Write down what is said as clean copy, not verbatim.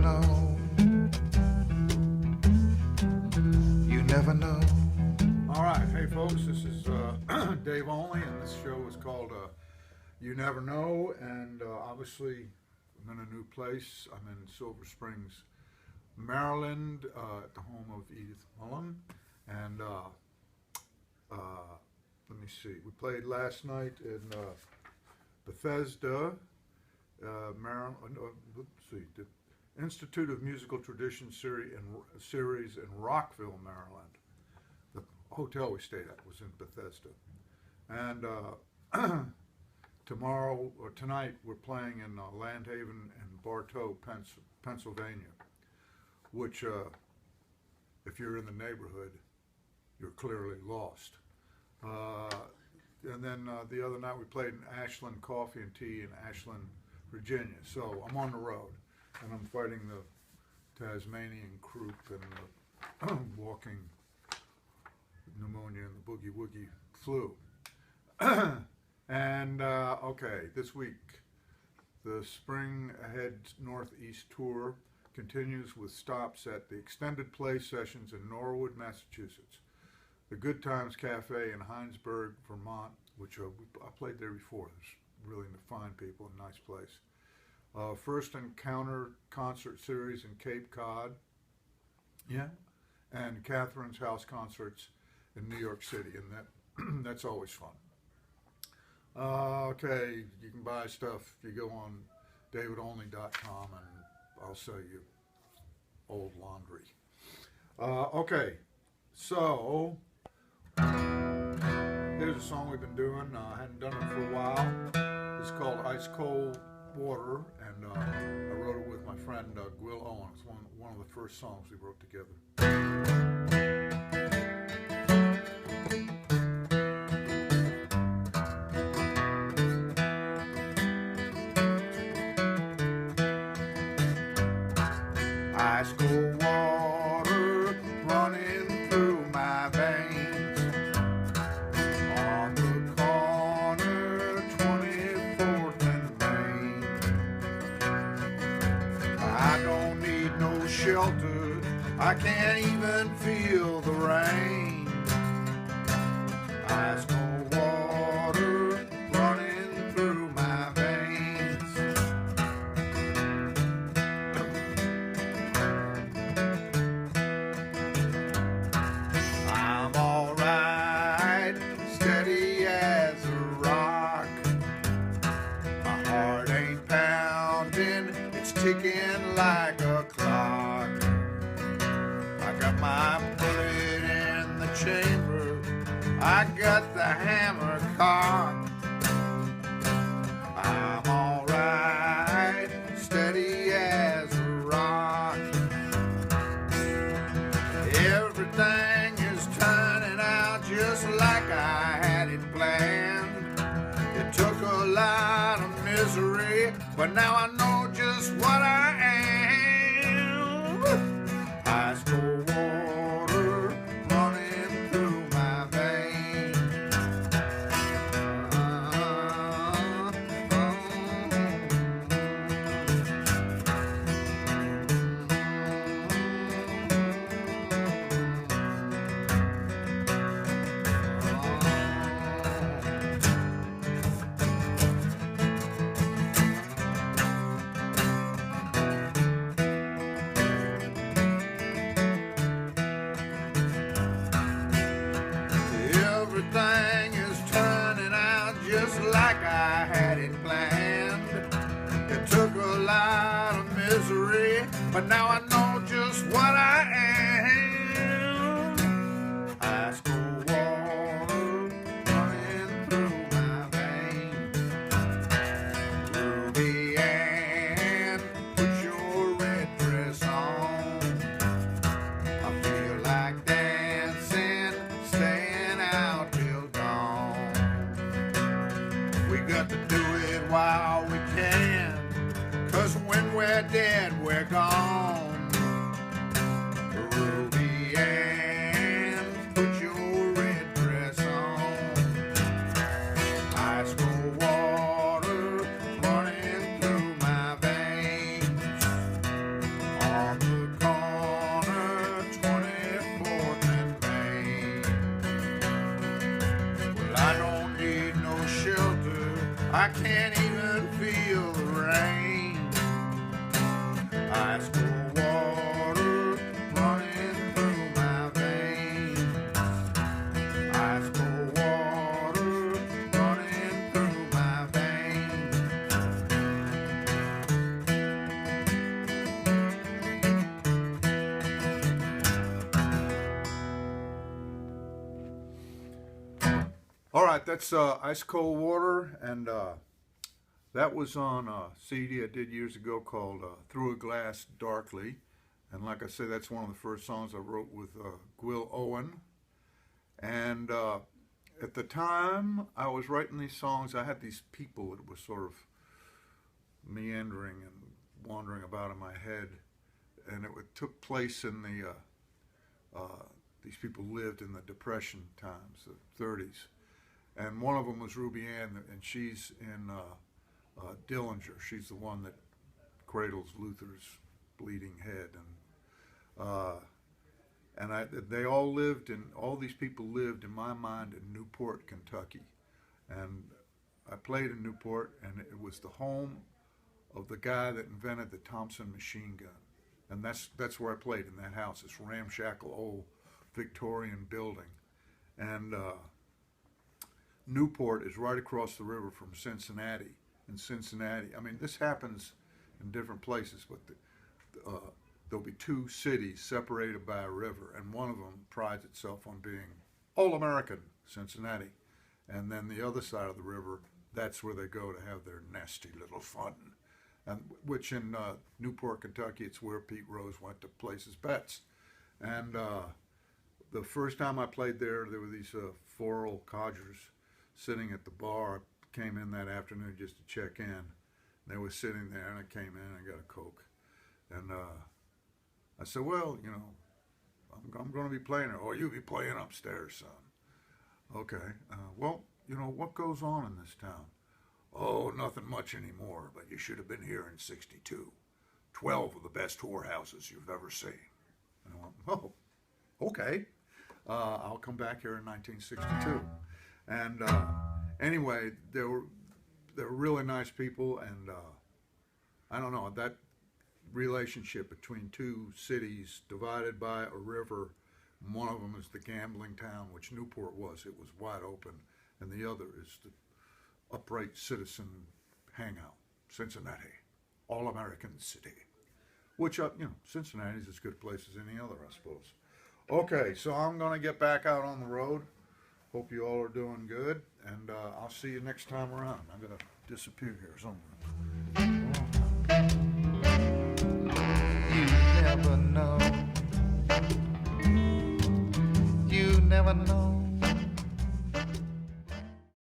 know. You never know. All right, hey folks, this is Dave Olney, and this show is called You Never Know, and obviously I'm in a new place. I'm in Silver Springs, Maryland, at the home of Edith Mullen, and let me see, we played last night in Bethesda, Maryland, let's see, the Institute of Musical Tradition series in Rockville, Maryland. The hotel we stayed at was in Bethesda. And tonight we're playing in Landhaven and Bartow, Pennsylvania, which if you're in the neighborhood, you're clearly lost. And then the other night we played in Ashland Coffee and Tea in Ashland, Virginia. So I'm on the road, and I'm fighting the Tasmanian croup and the walking pneumonia and the boogie woogie flu. And okay, this week the Spring Ahead Northeast Tour continues with stops at the Extended Play Sessions in Norwood, Massachusetts, the Good Times Café in Heinsberg, Vermont, which I played there before. There's really fine people, a nice place. First Encounter concert series in Cape Cod, and Catherine's House concerts in New York City, and that's always fun. Okay, you can buy stuff. You go on davidolney.com, and I'll sell you old laundry. Okay, so here's a song we've been doing. I hadn't done it for a while. It's called Ice Cold Water, and I wrote it with my friend Gwil Owen. It's one of the first songs we wrote together. Ice cold water running through my veins on the corner, 24th and Main. I don't need no shelter, I can't even feel the rain. Ice cold water running through my veins. I'm alright, steady as a rock. My heart ain't pounding, it's ticking like a clock. I got my bullet in the chamber, I got the hammer cocked. I'm alright, steady as a rock. Everything is turning out just like I had it planned. It took a lot of misery, but now I know just what I am. Ice cold water running through my veins. Everything is turning out just like I had it planned. It took a lot of misery, but now I know just what I am. Ice cold water running through my veins. Ruby Ann, put your red dress on. I feel like dancing, staying out till dawn. We got to do it while we can, 'cause when we're dead, we're gone. Ruby Ann, put your red dress on. Ice cold water running through my veins. can't even feel the rain. Ice cold water running through my veins. Ice cold water running through my veins. All right, that's Ice Cold Water, and that was on a CD I did years ago called Through a Glass Darkly. And like I said, that's one of the first songs I wrote with Gwil, Owen. And at the time I was writing these songs, I had these people that were sort of meandering and wandering about in my head. And it took place in the, these people lived in the Depression times, the 30s. And one of them was Ruby Ann, and she's in Dillinger. She's the one that cradles Luther's bleeding head. And they all lived in, all these people lived in my mind in Newport, Kentucky. And I played in Newport, and it was the home of the guy that invented the Thompson machine gun. And that's where I played, in that house, this ramshackle old Victorian building. And Newport is right across the river from Cincinnati. In Cincinnati, I mean, this happens in different places, but there'll be two cities separated by a river, and one of them prides itself on being all-American, Cincinnati. And then the other side of the river, that's where they go to have their nasty little fun. And which in Newport, Kentucky, it's where Pete Rose went to place his bets. And the first time I played there were these four old codgers sitting at the bar. I came in that afternoon just to check in. And they were sitting there, and I came in and I got a Coke. And I said, well, you know, I'm going to be playing there. Oh, you'll be playing upstairs, son. Okay. Well, you know, what goes on in this town? Oh, nothing much anymore, but you should have been here in '62. 12 of the best whorehouses you've ever seen. And I went, oh, okay. I'll come back here in 1962. And anyway, they were really nice people, and I don't know, that relationship between two cities divided by a river, and one of them is the gambling town, which Newport was. It was wide open, and the other is the upright citizen hangout, Cincinnati, all-American city, which, you know, Cincinnati's as good a place as any other, I suppose. Okay, so I'm going to get back out on the road. Hope you all are doing good, and I'll see you next time around. I'm going to disappear here somewhere. You never know. You never know.